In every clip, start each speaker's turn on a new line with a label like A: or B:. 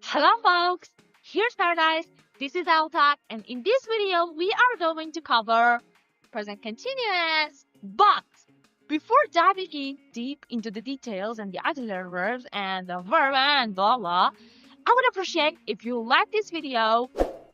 A: Hello folks, here's Paradise, this is Alta, and in this video we are going to cover present continuous. But before diving in deep into the details and the auxiliary verbs and the verb and blah blah, I would appreciate if you like this video,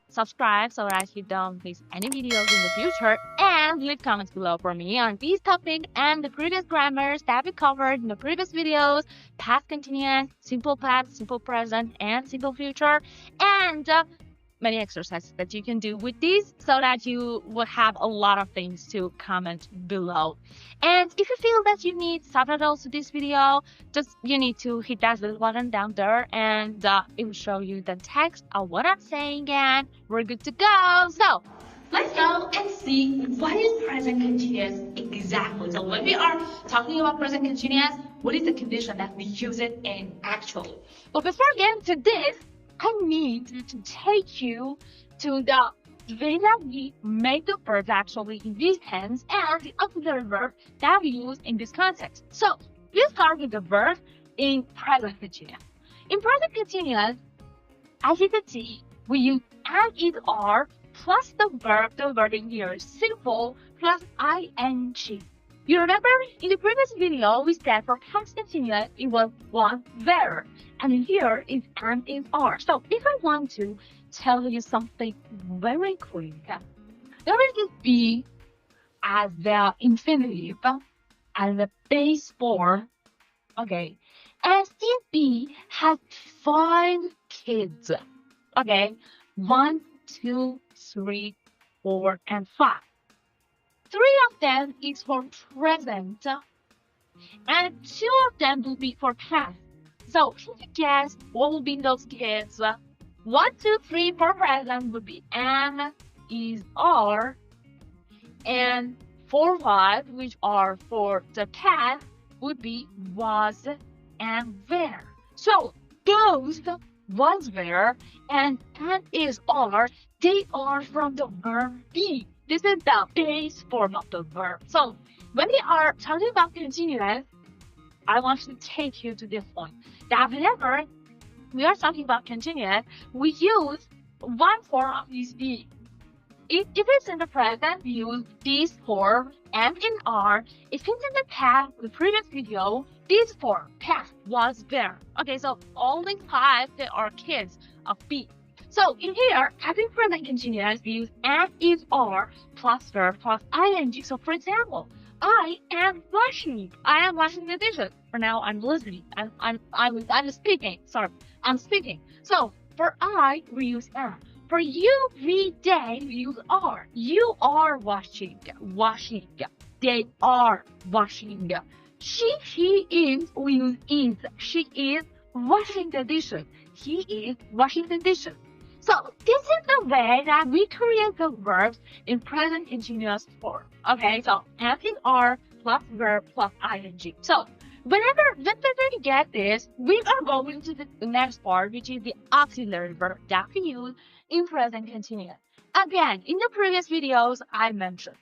A: subscribe so that you don't miss any videos in the future, and leave comments below for me on these topics and the previous grammars that we covered in the previous videos: past continuous, simple past, simple present, and simple future, and many exercises that you can do with these so that you will have a lot of things to comment below. And if you feel that you need subtitles to this video, just you need to hit that little button down there, and it will show you the text of what I'm saying, and we're good to go. So let's go and see what is present continuous exactly. So when we are talking about present continuous, what is the condition that we use it in actually? But before getting to this, I need to take you to the way that we make the verbs actually in these tense and the auxiliary verb that we use in this context. So we'll start with the verb in present continuous. In present continuous, as you can see, we use and, is, are plus the verb in here is simple plus ing. You remember in the previous video we said for past continuous it was one verb, and here is and, is, are. So if I want to tell you something very quick, there will just be as the infinitive as the base form. Okay, and CB has 5 kids. Okay, 1, 2, 3, 4, and 5. 3 of them is for present, and 2 of them will be for past. So can you guess what will be in those kids? 1, 2, 3 for present would be am, is, are, and 4, 5, which are for the past, would be was and were. So those was, were, and is, are, they are from the verb be. This is the base form of the verb. So when we are talking about continuous, I want to take you to this point. That whenever we are talking about continuous, we use one form of this be. If it's in the present, we use this form, am, in, are. If it's in the past, the previous video, this form, past, was, were. Okay, so all these 5, they are kids of be. So in here, having present continuous, we use am, is, are plus verb plus ing. So for example, I am washing the dishes. For now, I'm listening. I'm speaking. Sorry, I'm speaking. So for I, we use am. For you, read day, we use are. You are washing. They are washing. He is, we use is. She is washing the dishes. He is washing the dishes. So this is the way that we create the verbs in present continuous form. Okay, so am, is, are plus verb plus ing. So whenever we get this, we are going to the next part, which is the auxiliary verb that we use in present continuous. Again, in the previous videos, I mentioned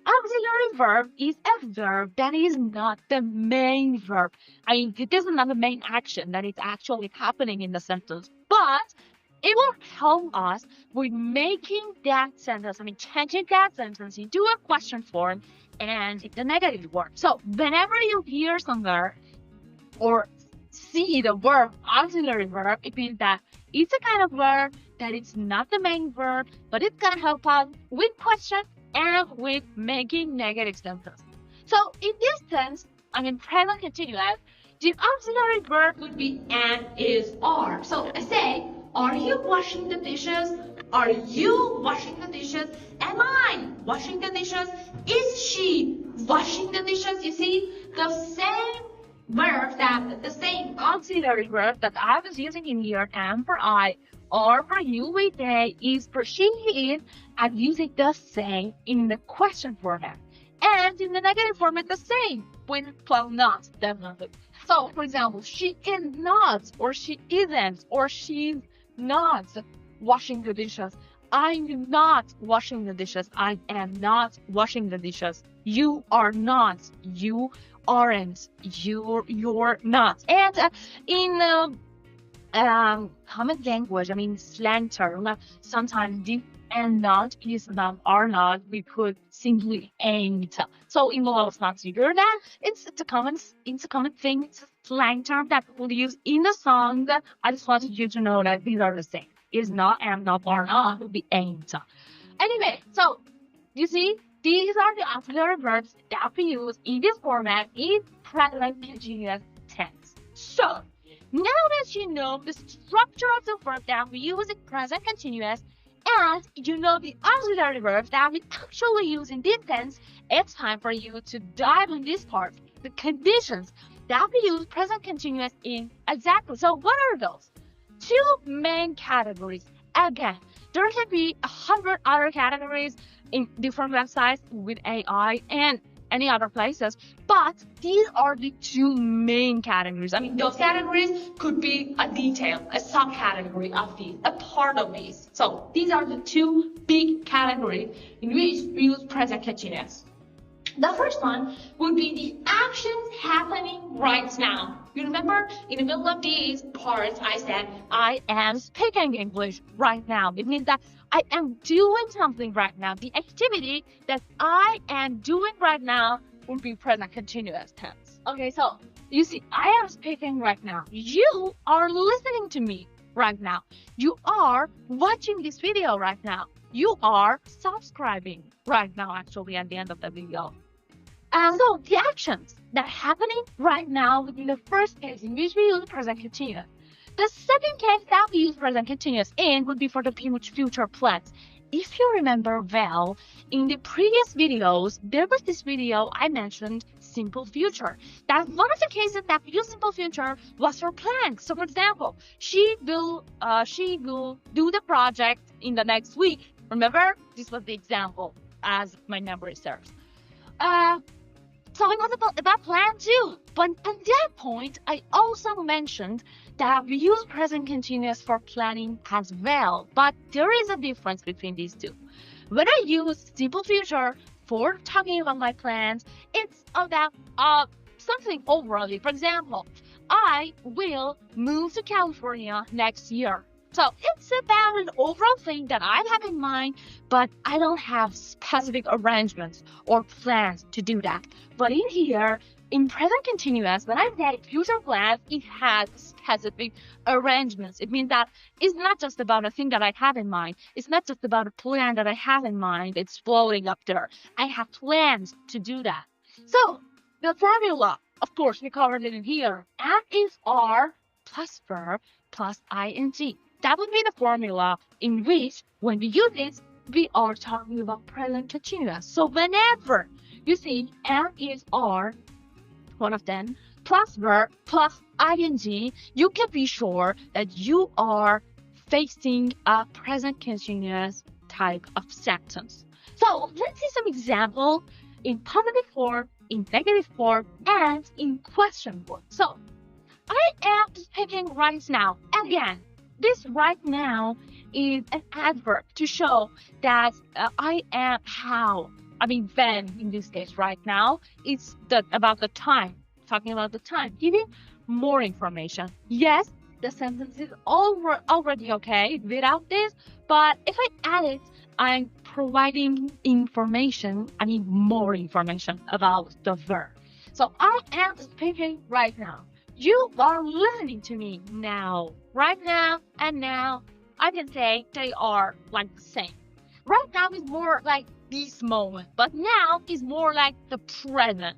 A: auxiliary verb is a verb that is not the main verb. I mean, this is not the main action that is actually happening in the sentence, but it will help us with making that sentence, changing that sentence into a question form and the negative word. So whenever you hear somewhere or see the verb auxiliary verb, it means that it's a kind of verb that it's not the main verb, but it can help us with question and with making negative sentence. So in this sense, present continuous, the auxiliary verb would be am, is, are. So I say, are you washing the dishes? Are you washing the dishes? Am I washing the dishes? Is she washing the dishes? You see, the same verb, the same auxiliary verb that I was using in here, am for I, or for you, we, they, is for she, he, is, I'm using the same in the question format. And in the negative format, the same with plus not, definitely. So, for example, she is not, or she isn't, or she's not washing the dishes. I'm not washing the dishes. I am not washing the dishes. You are not. You aren't. You're not. And in common language, I mean slang term. Sometimes the and not is not are not. We put simply ain't. So in law it's not figure that it's a common thing. It's a slang term that we'll use in the song. I just wanted you to know that these are the same. Is not, am not, are not would be ain't. Anyway, so you see, these are the auxiliary verbs that we use in this format in present continuous tense. So, now that you know the structure of the verb that we use in present continuous, and you know the auxiliary verbs that we actually use in this tense, it's time for you to dive in this part, the conditions that we use present continuous in exactly. So, what are those? Two main categories. Again, there can be 100 other categories in different websites with AI and any other places, but these are the two main categories. I mean, those categories could be a detail, a subcategory of these, a part of these. So these are the two big categories in which we use present continuous. The first one would be the actions happening right now. You remember in the middle of these parts, I said, I am speaking English right now. It means that I am doing something right now. The activity that I am doing right now would be present continuous tense. Okay, so you see, I am speaking right now. You are listening to me right now. You are watching this video right now. You are subscribing right now, actually, at the end of the video. So the actions that are happening right now would be the first case in which we use present continuous. The second case that we use present continuous in would be for the future plans. If you remember well, in the previous videos, there was this video I mentioned simple future. That one of the cases that we use simple future was for plans. So for example, she will do the project in the next week. Remember, this was the example as my memory serves. So it was about plan too. But at that point, I also mentioned that we use present continuous for planning as well. But there is a difference between these two. When I use simple future for talking about my plans, it's about something overall. For example, I will move to California next year. So it's about an overall thing that I have in mind, but I don't have specific arrangements or plans to do that. But in here, in present continuous, when I say future plans, it has specific arrangements. It means that it's not just about a thing that I have in mind. It's not just about a plan that I have in mind. It's floating up there. I have plans to do that. So the formula, of course, we covered it in here. And is are plus verb plus ing. That would be the formula in which, when we use it, we are talking about present continuous. So whenever you see am, is, are, one of them, plus verb, plus ing, you can be sure that you are facing a present continuous type of sentence. So let's see some example in positive form, in negative form, and in question form. So I am speaking right now. Again, this right now is an adverb to show that I am how. I mean, when in this case, right now, it's about the time, talking about the time, giving more information. Yes, the sentence is already okay without this, but if I add it, I'm providing information, I mean more information about the verb. So I am speaking right now. You are listening to me now. Right now and now, I can say they are like the same. Right now is more like this moment, but now is more like the present.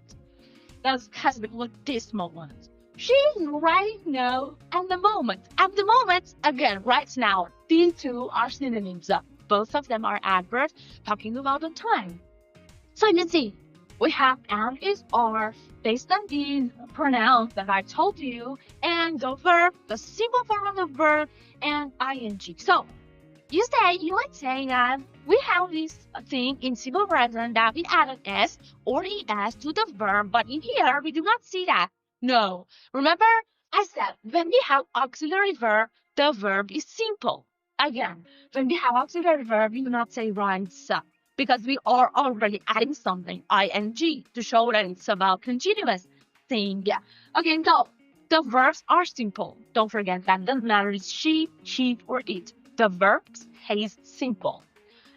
A: That's specific with this moment. She's right now and the moment. At the moment, again, right now, these two are synonyms. Both of them are adverbs talking about the time. So let's see. We have am, is, are, based on these pronouns that I told you, and the verb, the simple form of the verb, and ing. So you might say that we have this thing in simple present that we added s or es to the verb, but in here we do not see that. No. Remember, I said when we have auxiliary verb, the verb is simple. Again, when we have auxiliary verb, we do not say writes up, because we are already adding something, ing, to show that it's about continuous thing. Yeah. Okay, so The verbs are simple. Don't forget that the matter is she, or it. The verb is simple.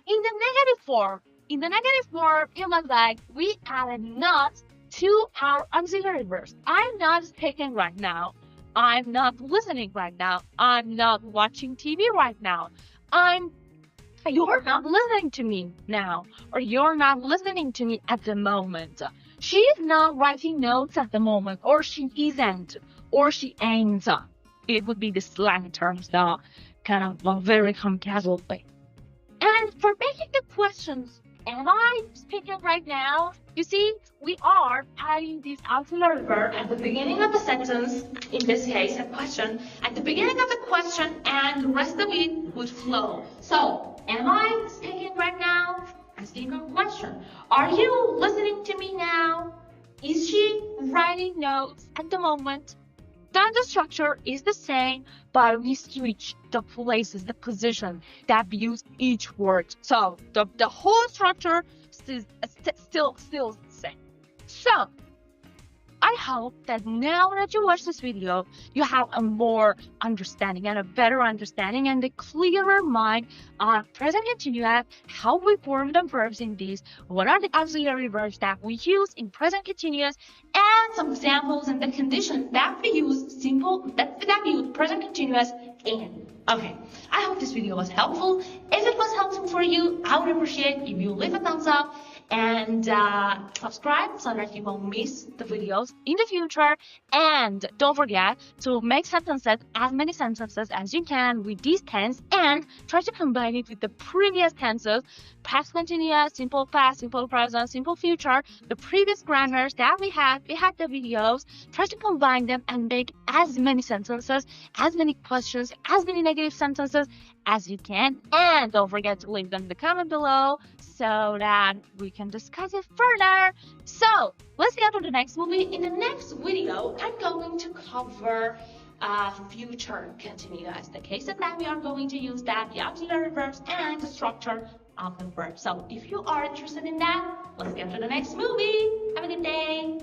A: In the negative form, it looks like we added not to our auxiliary verbs. I'm not speaking right now. I'm not listening right now. I'm not watching TV right now. You're not listening to me now, or you're not listening to me at the moment. She is not writing notes at the moment, or she isn't, or she ain't. It would be the slang terms, the kind of a very casual way. And for making the questions, am I speaking right now? You see, we are adding this auxiliary verb at the beginning of the sentence, in this case, a question, at the beginning of the question, and the rest of it would flow. So, am I speaking right now? Asking a question. Are you listening to me now? Is she writing notes at the moment? Then the structure is the same, but we switch the places, the position that we use each word. So the whole structure is still the same. So I hope that now that you watch this video, you have a more understanding and a better understanding and a clearer mind on present continuous, how we form the verbs in these, what are the auxiliary verbs that we use in present continuous, and some examples and the conditions that we use that we use present continuous in. Okay, I hope this video was helpful. If it was helpful for you, I would appreciate if you leave a thumbs up and subscribe so that you won't miss the videos in the future. And don't forget to make sentences, as many sentences as you can with these tense, and try to combine it with the previous tenses, past continuous, simple past, simple present, simple future, the previous grammars that we had the videos. Try to combine them and make as many sentences, as many questions, as many negative sentences as you can. And don't forget to leave them in the comment below so that we can discuss it further. So let's get to the next movie. In the next video, I'm going to cover future continuous, the cases that we are going to use that, the auxiliary verbs, and the structure of the verb. So if you are interested in that, let's get to the next movie. Have a good day.